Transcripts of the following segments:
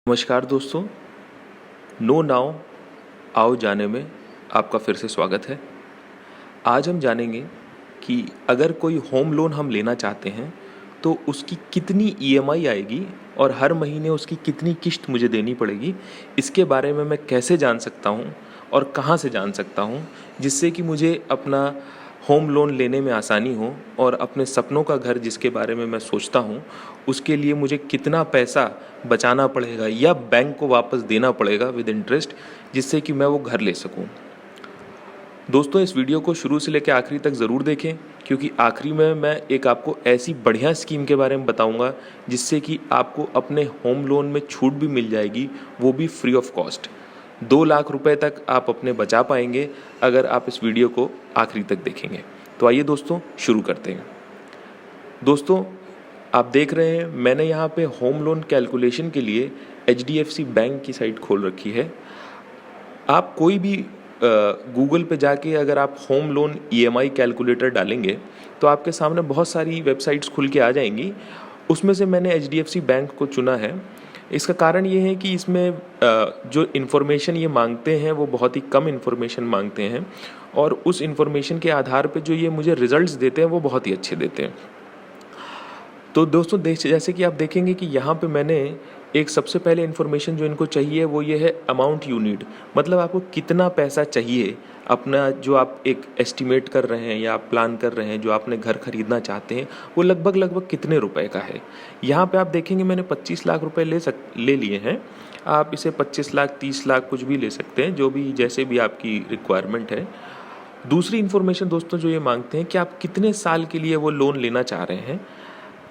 नमस्कार दोस्तों, no now आओ जाने में आपका फिर से स्वागत है। आज हम जानेंगे कि अगर कोई होम लोन हम लेना चाहते हैं तो उसकी कितनी ईएमआई आएगी और हर महीने उसकी कितनी किश्त मुझे देनी पड़ेगी। इसके बारे में मैं कैसे जान सकता हूँ और कहाँ से जान सकता हूँ, जिससे कि मुझे अपना होम लोन लेने में आसानी हो और अपने सपनों का घर जिसके बारे में मैं सोचता हूँ उसके लिए मुझे कितना पैसा बचाना पड़ेगा या बैंक को वापस देना पड़ेगा विद इंटरेस्ट, जिससे कि मैं वो घर ले सकूँ। दोस्तों, इस वीडियो को शुरू से लेकर आखिरी तक ज़रूर देखें, क्योंकि आखिरी में मैं एक आपको ऐसी बढ़िया स्कीम के बारे में बताऊंगा जिससे कि आपको अपने होम लोन में छूट भी मिल जाएगी, वो भी फ्री ऑफ कॉस्ट। 2 लाख रुपए तक आप अपने बचा पाएंगे अगर आप इस वीडियो को आखिरी तक देखेंगे। तो आइए दोस्तों, शुरू करते हैं। दोस्तों, आप देख रहे हैं मैंने यहाँ पे होम लोन कैलकुलेशन के लिए HDFC बैंक की साइट खोल रखी है। आप कोई भी गूगल पे जाके अगर आप होम लोन EMI कैलकुलेटर डालेंगे तो आपके सामने बहुत सारी वेबसाइट्स खुल के आ जाएंगी। उसमें से मैंने HDFC बैंक को चुना है। इसका कारण ये है कि इसमें जो इन्फॉर्मेशन ये मांगते हैं वो बहुत ही कम इन्फॉर्मेशन मांगते हैं, और उस इन्फॉर्मेशन के आधार पे जो ये मुझे रिजल्ट्स देते हैं वो बहुत ही अच्छे देते हैं। तो दोस्तों, जैसे कि आप देखेंगे कि यहाँ पे मैंने एक सबसे पहले इन्फॉर्मेशन जो इनको चाहिए वो ये है अमाउंट यू नीड, मतलब आपको कितना पैसा चाहिए अपना, जो आप एक एस्टिमेट कर रहे हैं या आप प्लान कर रहे हैं, जो आपने घर खरीदना चाहते हैं वो लगभग कितने रुपए का है। यहाँ पे आप देखेंगे मैंने 25 लाख रुपए ले लिए हैं। आप इसे 25 लाख 30 लाख कुछ भी ले सकते हैं, जो भी जैसे भी आपकी रिक्वायरमेंट है। दूसरी इन्फॉर्मेशन दोस्तों जो ये मांगते हैं कि आप कितने साल के लिए वो लोन लेना चाह रहे हैं।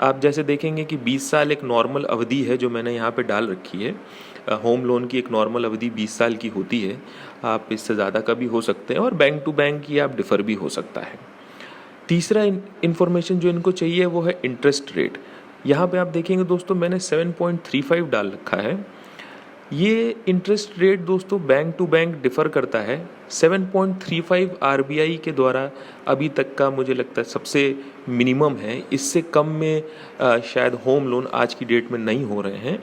आप जैसे देखेंगे कि 20 साल एक नॉर्मल अवधि है जो मैंने यहाँ पे डाल रखी है। होम लोन की एक नॉर्मल अवधि 20 साल की होती है। आप इससे ज़्यादा का भी हो सकते हैं और बैंक टू बैंक की आप डिफ़र भी हो सकता है। तीसरा इन्फॉर्मेशन जो इनको चाहिए वो है इंटरेस्ट रेट। यहाँ पे आप देखेंगे दोस्तों मैंने 7.35 डाल रखा है। ये इंटरेस्ट रेट दोस्तों बैंक टू बैंक डिफ़र करता है। 7.35 RBI के द्वारा अभी तक का मुझे लगता है सबसे मिनिमम है। इससे कम में शायद होम लोन आज की डेट में नहीं हो रहे हैं।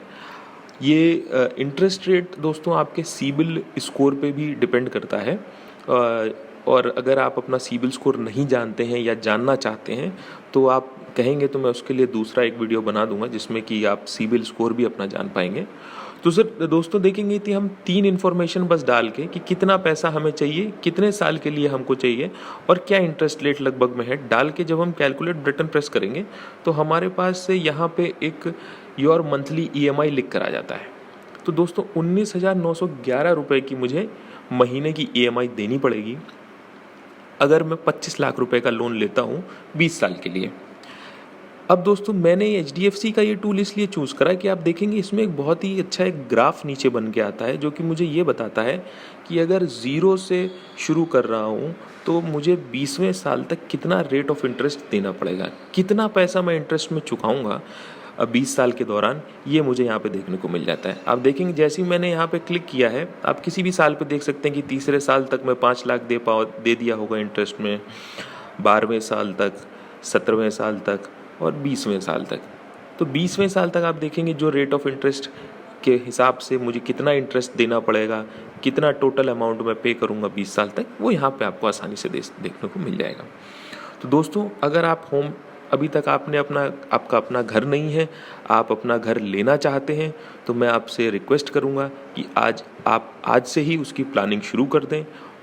ये इंटरेस्ट रेट दोस्तों आपके सिबिल स्कोर पे भी डिपेंड करता है, और अगर आप अपना सिबिल स्कोर नहीं जानते हैं या जानना चाहते हैं तो आप कहेंगे तो मैं उसके लिए दूसरा एक वीडियो बना दूंगा जिसमें कि आप सिबिल स्कोर भी अपना जान पाएंगे। तो सर दोस्तों देखेंगे कि हम 3 इन्फॉर्मेशन बस डाल के कि कितना पैसा हमें चाहिए, कितने साल के लिए हमको चाहिए और क्या इंटरेस्ट रेट लगभग में है, डाल के जब हम कैलकुलेट बटन प्रेस करेंगे तो हमारे पास से यहाँ पे एक योर मंथली EMI लिख कर आ जाता है। तो दोस्तों 19,911 रुपये की मुझे महीने की EMI देनी पड़ेगी अगर मैं 25 लाख रुपए का लोन लेता हूँ 20 साल के लिए। अब दोस्तों मैंने HDFC का ये टूल इसलिए चूज़ करा कि आप देखेंगे इसमें एक बहुत ही अच्छा एक ग्राफ नीचे बन के आता है जो कि मुझे ये बताता है कि अगर 0 से शुरू कर रहा हूँ तो मुझे 20वें साल तक कितना रेट ऑफ इंटरेस्ट देना पड़ेगा, कितना पैसा मैं इंटरेस्ट में चुकाऊँगा 20 साल के दौरान। ये मुझे यहाँ पे देखने को मिल जाता है। आप देखेंगे जैसे ही मैंने यहाँ पे क्लिक किया है, आप किसी भी साल पे देख सकते हैं कि तीसरे साल तक मैं 5 लाख दे दिया होगा इंटरेस्ट में, 12वें साल तक, 17वें साल तक और 20वें साल तक। तो 20वें साल तक आप देखेंगे जो रेट ऑफ इंटरेस्ट के हिसाब से मुझे कितना इंटरेस्ट देना पड़ेगा, कितना टोटल अमाउंट मैं पे करूँगा 20 साल तक, वो यहाँ पे आपको आसानी से देखने को मिल जाएगा। तो दोस्तों अगर आप अभी तक आपका अपना घर नहीं है, आप अपना घर लेना चाहते हैं, तो मैं आपसे रिक्वेस्ट करूँगा कि आप आज से ही उसकी प्लानिंग शुरू कर दें।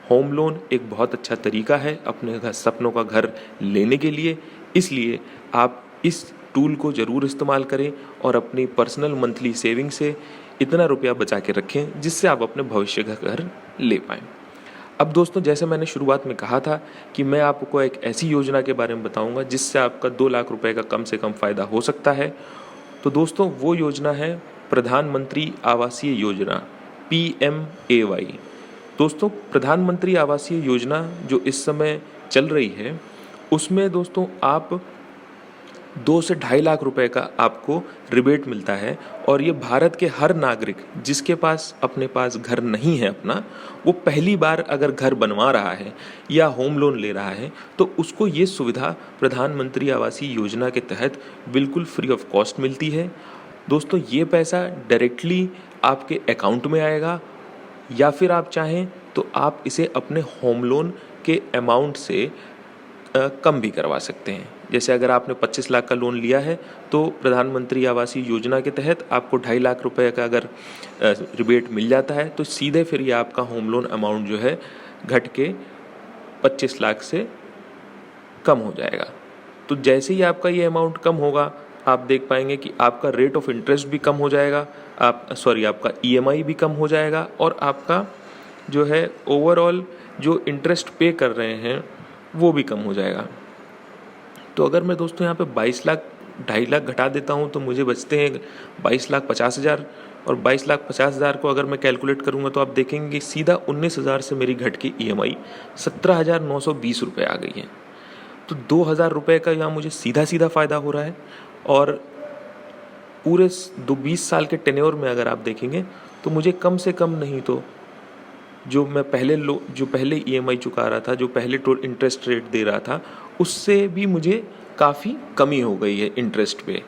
होम लोन एक बहुत अच्छा तरीका है अपने सपनों का घर लेने के लिए, इसलिए आप इस टूल को ज़रूर इस्तेमाल करें और अपनी पर्सनल मंथली सेविंग से इतना रुपया बचा के रखें जिससे आप अपने भविष्य का घर ले पाएँ। अब दोस्तों जैसे मैंने शुरुआत में कहा था कि मैं आपको एक ऐसी योजना के बारे में बताऊंगा जिससे आपका 2 लाख रुपए का कम से कम फ़ायदा हो सकता है। तो दोस्तों वो योजना है प्रधानमंत्री आवासीय योजना, PMAY। दोस्तों प्रधानमंत्री आवासीय योजना जो इस समय चल रही है उसमें दोस्तों आप 2 से 2.5 लाख रुपए का आपको रिबेट मिलता है, और ये भारत के हर नागरिक जिसके पास अपने पास घर नहीं है अपना, वो पहली बार अगर घर बनवा रहा है या होम लोन ले रहा है तो उसको ये सुविधा प्रधानमंत्री आवासीय योजना के तहत बिल्कुल फ्री ऑफ कॉस्ट मिलती है। दोस्तों ये पैसा डायरेक्टली आपके अकाउंट में आएगा, या फिर आप चाहें तो आप इसे अपने होम लोन के अमाउंट से कम भी करवा सकते हैं। जैसे अगर आपने 25 लाख का लोन लिया है तो प्रधानमंत्री आवासीय योजना के तहत आपको 2.5 लाख रुपए का अगर रिबेट मिल जाता है तो सीधे फिर ये आपका होम लोन अमाउंट जो है घट के 25 लाख से कम हो जाएगा। तो जैसे ही आपका ये अमाउंट कम होगा, आप देख पाएंगे कि आपका रेट ऑफ इंटरेस्ट भी कम हो जाएगा, आपका ईएमआई भी कम हो जाएगा, और आपका जो है ओवरऑल जो इंटरेस्ट पे कर रहे हैं वो भी कम हो जाएगा। तो अगर मैं दोस्तों यहाँ पे 22 लाख 2.5 लाख घटा देता हूँ तो मुझे बचते हैं 22,50,000, और 22,50,000 को अगर मैं कैलकुलेट करूँगा तो आप देखेंगे कि सीधा 19,000 से मेरी घट की ईएमआई 17,920 रुपये आ गई है। तो 2,000 रुपये का यहाँ मुझे सीधा सीधा फ़ायदा हो रहा है, और पूरे 20 साल के टेन्योर में अगर आप देखेंगे तो मुझे कम से कम नहीं तो जो पहले ईएमआई चुका रहा था, जो पहले इंटरेस्ट रेट दे रहा था, उससे भी मुझे काफ़ी कमी हो गई है इंटरेस्ट पे।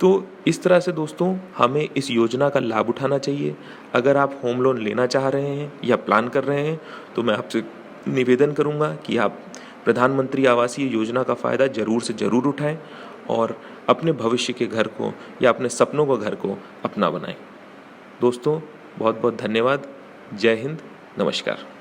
तो इस तरह से दोस्तों हमें इस योजना का लाभ उठाना चाहिए। अगर आप होम लोन लेना चाह रहे हैं या प्लान कर रहे हैं तो मैं आपसे निवेदन करूंगा कि आप प्रधानमंत्री आवासीय योजना का फ़ायदा ज़रूर से ज़रूर उठाएं और अपने भविष्य के घर को या अपने सपनों का घर को अपना बनाएं। दोस्तों बहुत बहुत धन्यवाद। जय हिंद, नमस्कार।